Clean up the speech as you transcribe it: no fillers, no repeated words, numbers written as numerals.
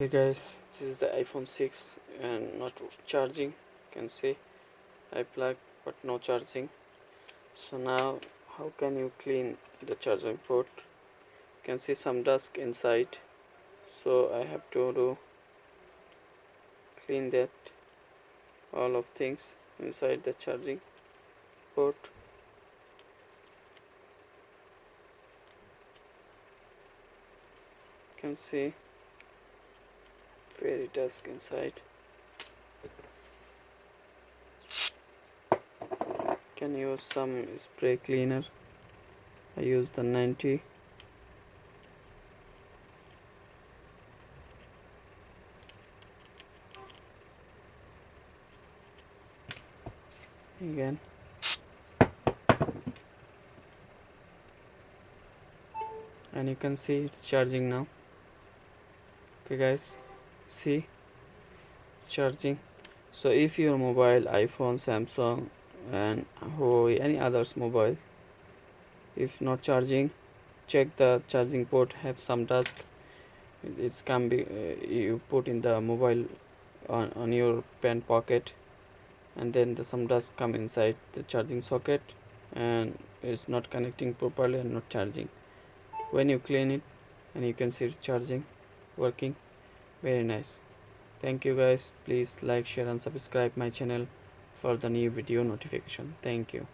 Hey guys, this is the iPhone 6 and not charging. You can see I plug but no charging. So now how can you clean the charging port? You can see some dust inside, so I have to clean that all of things inside the charging port. You can see very dust inside. Can use some spray cleaner. I use the 90. Again, and you can see it's charging now. Okay guys, see, charging. So if your mobile iPhone, Samsung and Huawei, any others mobile, if not charging, check the charging port have some dust. It can be you put in the mobile on your pen pocket, and then some dust come inside the charging socket and it's not connecting properly and not charging. When you clean it, and you can see it's charging, working very nice. Thank you guys. Please like, share and subscribe my channel for the new video notification. Thank you.